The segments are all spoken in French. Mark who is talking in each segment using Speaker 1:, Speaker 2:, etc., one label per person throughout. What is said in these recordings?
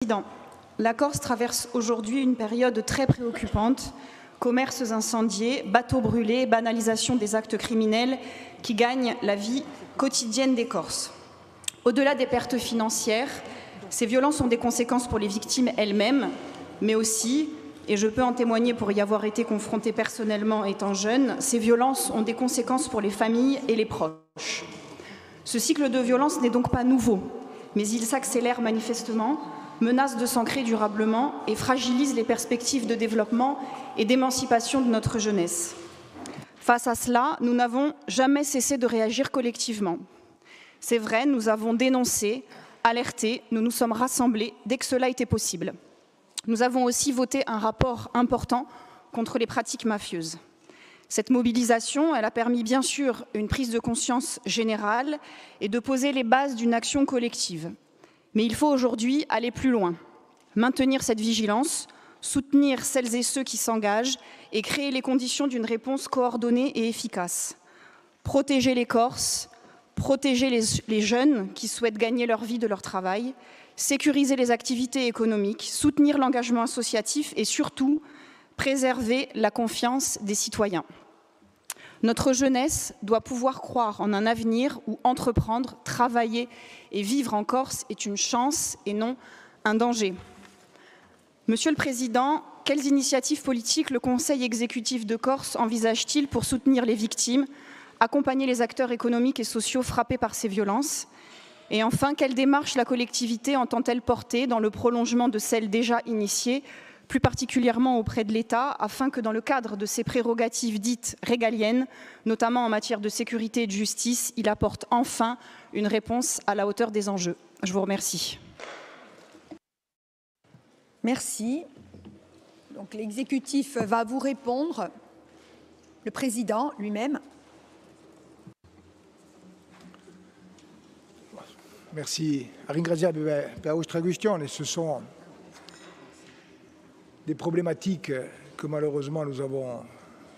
Speaker 1: Président, la Corse traverse aujourd'hui une période très préoccupante. Commerces incendiés, bateaux brûlés, banalisation des actes criminels qui gagnent la vie quotidienne des Corses. Au-delà des pertes financières, ces violences ont des conséquences pour les victimes elles-mêmes, mais aussi, et je peux en témoigner pour y avoir été confrontée personnellement étant jeune, ces violences ont des conséquences pour les familles et les proches. Ce cycle de violence n'est donc pas nouveau, mais il s'accélère manifestement, menace de s'ancrer durablement et fragilise les perspectives de développement et d'émancipation de notre jeunesse. Face à cela, nous n'avons jamais cessé de réagir collectivement. C'est vrai, nous avons dénoncé, alerté, nous nous sommes rassemblés dès que cela était possible. Nous avons aussi voté un rapport important contre les pratiques mafieuses. Cette mobilisation, elle a permis bien sûr une prise de conscience générale et de poser les bases d'une action collective. Mais il faut aujourd'hui aller plus loin, maintenir cette vigilance, soutenir celles et ceux qui s'engagent et créer les conditions d'une réponse coordonnée et efficace. Protéger les Corses, protéger les jeunes qui souhaitent gagner leur vie de leur travail, sécuriser les activités économiques, soutenir l'engagement associatif et surtout préserver la confiance des citoyens. Notre jeunesse doit pouvoir croire en un avenir où entreprendre, travailler et vivre en Corse est une chance et non un danger. Monsieur le Président, quelles initiatives politiques le Conseil exécutif de Corse envisage-t-il pour soutenir les victimes, accompagner les acteurs économiques et sociaux frappés par ces violences? Et enfin, quelle démarche la collectivité entend-elle porter dans le prolongement de celles déjà initiées, plus particulièrement auprès de l'État, afin que dans le cadre de ses prérogatives dites régaliennes, notamment en matière de sécurité et de justice, il apporte enfin une réponse à la hauteur des enjeux. Je vous remercie.
Speaker 2: Merci. Donc l'exécutif va vous répondre. Le président lui-même.
Speaker 3: Merci. Ringrazio per la vostra questione. Ce sont des problématiques que malheureusement nous avons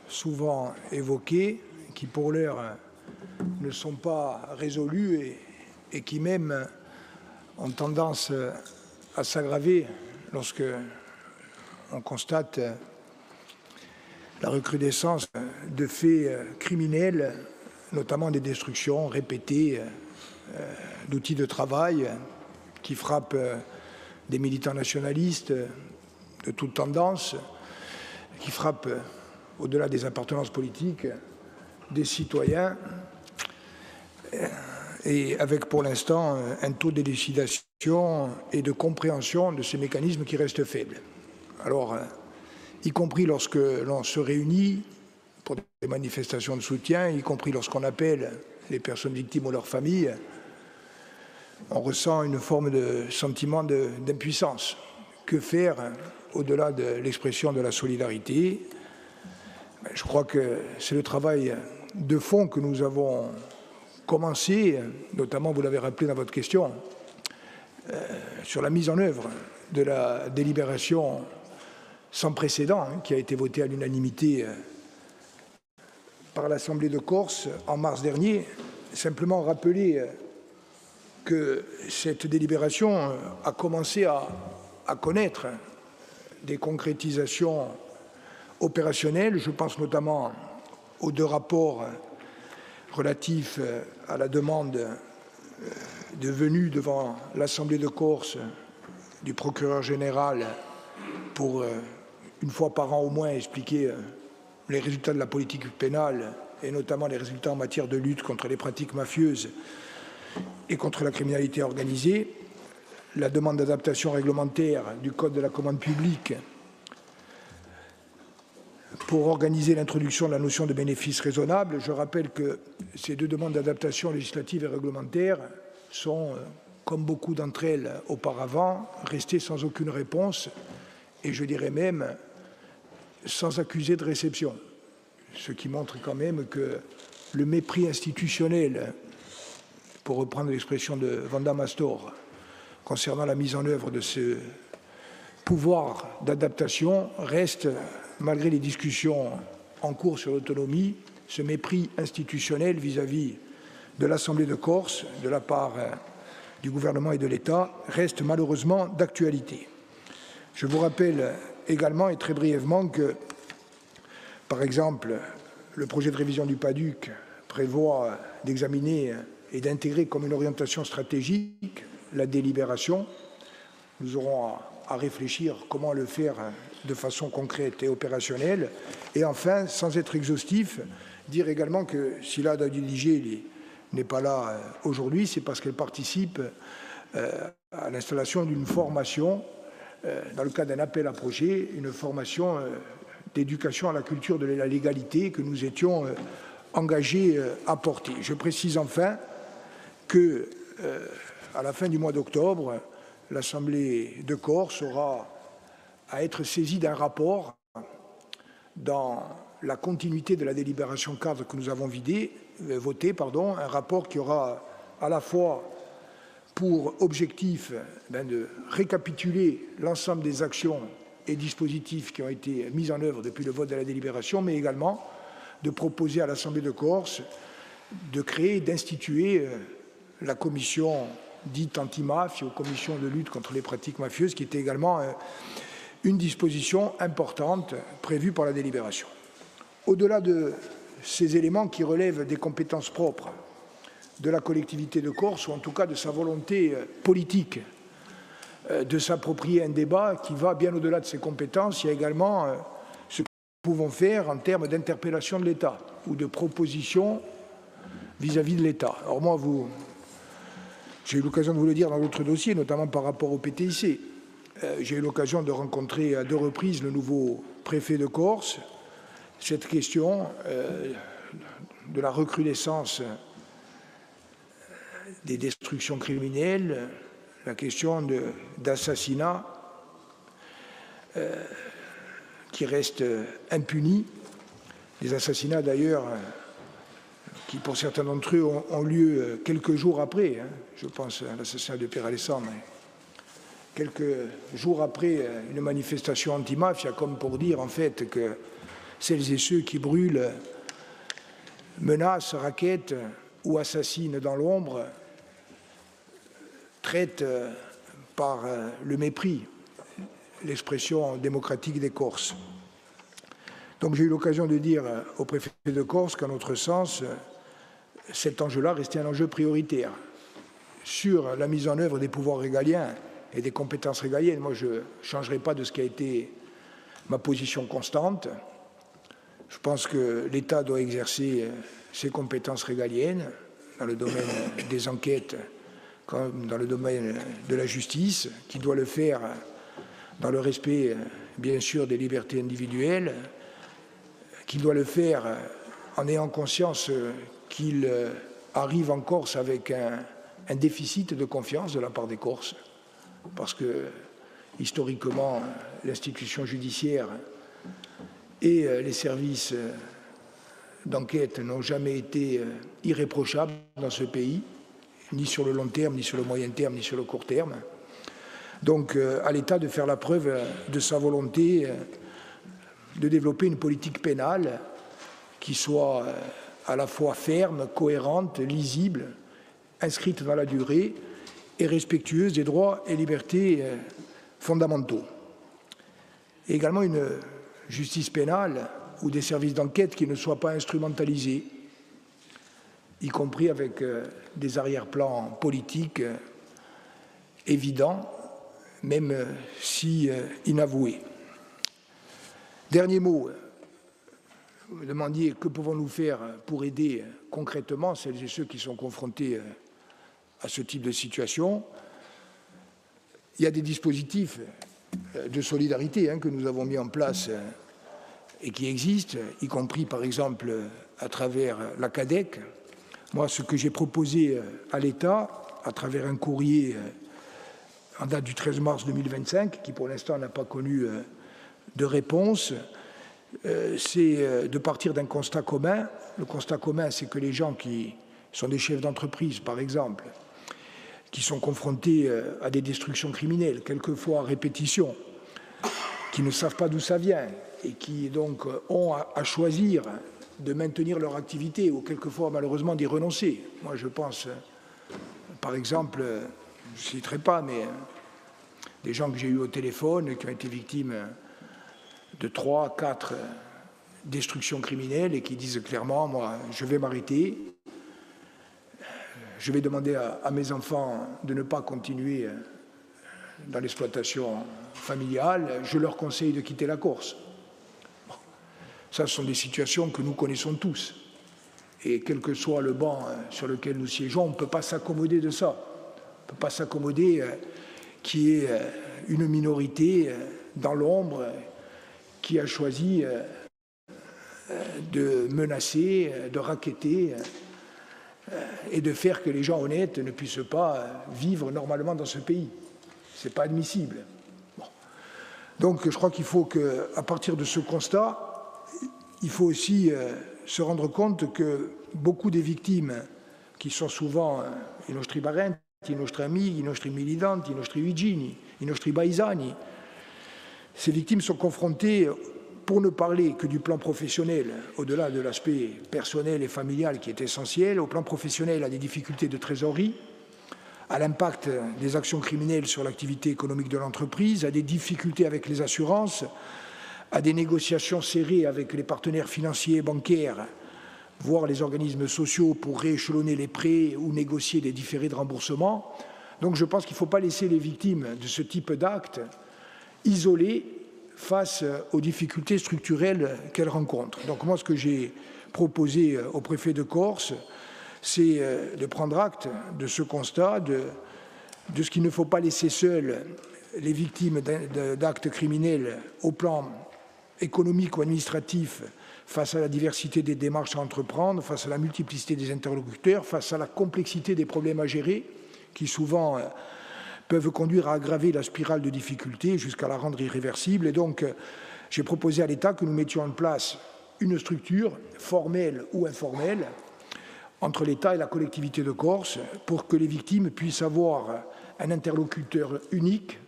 Speaker 3: souvent évoquées, qui pour l'heure ne sont pas résolues et qui même ont tendance à s'aggraver lorsque on constate la recrudescence de faits criminels, notamment des destructions répétées d'outils de travail qui frappent des militants nationalistes de toute tendance, qui frappent, au-delà des appartenances politiques, des citoyens, et avec pour l'instant un taux d'élucidation et de compréhension de ces mécanismes qui restent faibles. Alors, y compris lorsque l'on se réunit pour des manifestations de soutien, y compris lorsqu'on appelle les personnes victimes ou leurs familles, on ressent une forme de sentiment d'impuissance. Que faire au-delà de l'expression de la solidarité? Je crois que c'est le travail de fond que nous avons commencé, notamment, vous l'avez rappelé dans votre question, sur la mise en œuvre de la délibération sans précédent qui a été votée à l'unanimité par l'Assemblée de Corse en mars dernier. Simplement rappeler que cette délibération a commencé à connaître des concrétisations opérationnelles. Je pense notamment aux deux rapports relatifs à la demande de venue devant l'Assemblée de Corse du procureur général pour, une fois par an au moins, expliquer les résultats de la politique pénale et notamment les résultats en matière de lutte contre les pratiques mafieuses et contre la criminalité organisée, la demande d'adaptation réglementaire du Code de la commande publique pour organiser l'introduction de la notion de bénéfice raisonnable. Je rappelle que ces deux demandes d'adaptation législative et réglementaire sont, comme beaucoup d'entre elles auparavant, restées sans aucune réponse et je dirais même sans accusé de réception, ce qui montre quand même que le mépris institutionnel, pour reprendre l'expression de Vanda Mastor, concernant la mise en œuvre de ce pouvoir d'adaptation, reste, malgré les discussions en cours sur l'autonomie, ce mépris institutionnel vis-à-vis de l'Assemblée de Corse, de la part du gouvernement et de l'État reste malheureusement d'actualité. Je vous rappelle également et très brièvement que, par exemple, le projet de révision du PADUC prévoit d'examiner et d'intégrer comme une orientation stratégique la délibération. Nous aurons à réfléchir comment le faire de façon concrète et opérationnelle. Et enfin, sans être exhaustif, dire également que si l'ADA du Niger n'est pas là aujourd'hui, c'est parce qu'elle participe à l'installation d'une formation, dans le cadre d'un appel à projet, une formation d'éducation à la culture de la légalité que nous étions engagés à porter. Je précise enfin que, à la fin du mois d'octobre, l'Assemblée de Corse aura à être saisie d'un rapport dans la continuité de la délibération cadre que nous avons voté, un rapport qui aura à la fois pour objectif de récapituler l'ensemble des actions et dispositifs qui ont été mis en œuvre depuis le vote de la délibération, mais également de proposer à l'Assemblée de Corse de créer et d'instituer la commission dite anti-mafia ou commission de lutte contre les pratiques mafieuses, qui était également une disposition importante prévue par la délibération. Au-delà de ces éléments qui relèvent des compétences propres de la collectivité de Corse, ou en tout cas de sa volonté politique de s'approprier un débat qui va bien au-delà de ses compétences, il y a également ce que nous pouvons faire en termes d'interpellation de l'État ou de propositions vis-à-vis de l'État. Alors moi, j'ai eu l'occasion de vous le dire dans d'autres dossiers, notamment par rapport au PTIC. J'ai eu l'occasion de rencontrer à 2 reprises le nouveau préfet de Corse. Cette question de la recrudescence des destructions criminelles, la question d'assassinats qui restent impunis, des assassinats d'ailleurs qui pour certains d'entre eux ont lieu quelques jours après, je pense à l'assassinat de Pierre Alessandre, quelques jours après une manifestation anti-mafia, comme pour dire en fait que celles et ceux qui brûlent, menacent, rackettent ou assassinent dans l'ombre traitent par le mépris l'expression démocratique des Corses. Donc j'ai eu l'occasion de dire au préfet de Corse qu'à notre sens, cet enjeu-là restait un enjeu prioritaire. Sur la mise en œuvre des pouvoirs régaliens et des compétences régaliennes, moi je ne changerai pas de ce qui a été ma position constante. Je pense que l'État doit exercer ses compétences régaliennes dans le domaine des enquêtes comme dans le domaine de la justice, qui doit le faire dans le respect, bien sûr, des libertés individuelles, qui doit le faire en ayant conscience qu'il arrive en Corse avec un déficit de confiance de la part des Corses, parce que, historiquement, l'institution judiciaire et les services d'enquête n'ont jamais été irréprochables dans ce pays, ni sur le long terme, ni sur le moyen terme, ni sur le court terme. Donc, à l'État de faire la preuve de sa volonté de développer une politique pénale qui soit à la fois ferme, cohérente, lisible, inscrite dans la durée et respectueuse des droits et libertés fondamentaux. Et également une justice pénale ou des services d'enquête qui ne soient pas instrumentalisés, y compris avec des arrière-plans politiques évidents, même si inavoués. Dernier mot, vous me demandiez que pouvons-nous faire pour aider concrètement celles et ceux qui sont confrontés à ce type de situation. Il y a des dispositifs de solidarité que nous avons mis en place et qui existent, y compris par exemple à travers la CADEC. Moi, ce que j'ai proposé à l'État, à travers un courrier en date du 13 mars 2025, qui pour l'instant n'a pas connu de réponse, c'est de partir d'un constat commun. Le constat commun, c'est que les gens qui sont des chefs d'entreprise, par exemple, qui sont confrontés à des destructions criminelles, quelquefois à répétition, qui ne savent pas d'où ça vient et qui donc ont à choisir de maintenir leur activité ou quelquefois malheureusement d'y renoncer. Moi je pense par exemple ne citerai pas, mais des gens que j'ai eus au téléphone qui ont été victimes de 3, 4 destructions criminelles et qui disent clairement, moi, je vais m'arrêter, je vais demander à mes enfants de ne pas continuer dans l'exploitation familiale, je leur conseille de quitter la Corse. Bon. Ça, ce sont des situations que nous connaissons tous. Et quel que soit le banc sur lequel nous siégeons, on ne peut pas s'accommoder de ça. On ne peut pas s'accommoder qu'il y ait une minorité dans l'ombre qui a choisi de menacer, de racketter et de faire que les gens honnêtes ne puissent pas vivre normalement dans ce pays. Ce n'est pas admissible. Bon. Donc je crois qu'il faut qu'à partir de ce constat, il faut aussi se rendre compte que beaucoup des victimes, qui sont souvent i nostri parenti, i nostri amici, i nostri militanti, i nostri vicini, i nostri paesani, ces victimes sont confrontées, pour ne parler que du plan professionnel, au-delà de l'aspect personnel et familial qui est essentiel, au plan professionnel à des difficultés de trésorerie, à l'impact des actions criminelles sur l'activité économique de l'entreprise, à des difficultés avec les assurances, à des négociations serrées avec les partenaires financiers et bancaires, voire les organismes sociaux pour rééchelonner les prêts ou négocier des différés de remboursement. Donc je pense qu'il ne faut pas laisser les victimes de ce type d'actes isolées face aux difficultés structurelles qu'elles rencontrent. Donc moi, ce que j'ai proposé au préfet de Corse, c'est de prendre acte de ce constat, de ce qu'il ne faut pas laisser seules les victimes d'actes criminels au plan économique ou administratif face à la diversité des démarches à entreprendre, face à la multiplicité des interlocuteurs, face à la complexité des problèmes à gérer, qui souvent peuvent conduire à aggraver la spirale de difficultés jusqu'à la rendre irréversible. Et donc, j'ai proposé à l'État que nous mettions en place une structure formelle ou informelle entre l'État et la collectivité de Corse pour que les victimes puissent avoir un interlocuteur unique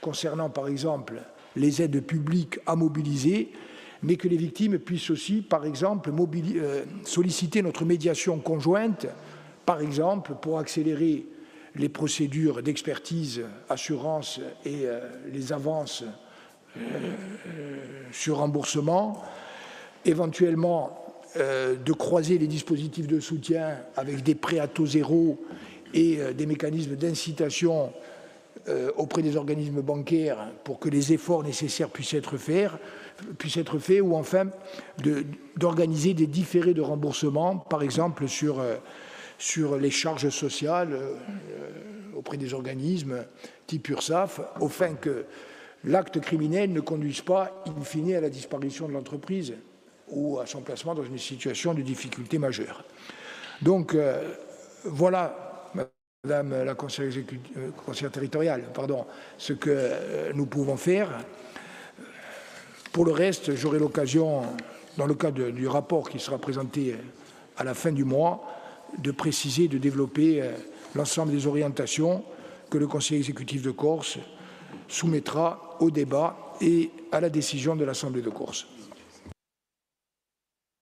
Speaker 3: concernant, par exemple, les aides publiques à mobiliser, mais que les victimes puissent aussi, par exemple, solliciter notre médiation conjointe, par exemple, pour accélérer les procédures d'expertise, assurance et les avances sur remboursement, éventuellement de croiser les dispositifs de soutien avec des prêts à taux zéro et des mécanismes d'incitation auprès des organismes bancaires pour que les efforts nécessaires puissent être faits, ou enfin d'organiser des différés de remboursement, par exemple sur les charges sociales auprès des organismes type URSSAF, afin que l'acte criminel ne conduise pas, in fine, à la disparition de l'entreprise ou à son placement dans une situation de difficulté majeure. Donc, voilà, Madame la conseillère territoriale, ce que nous pouvons faire. Pour le reste, j'aurai l'occasion, dans le cadre du rapport qui sera présenté à la fin du mois, de préciser, de développer l'ensemble des orientations que le Conseil exécutif de Corse soumettra au débat et à la décision de l'Assemblée de Corse.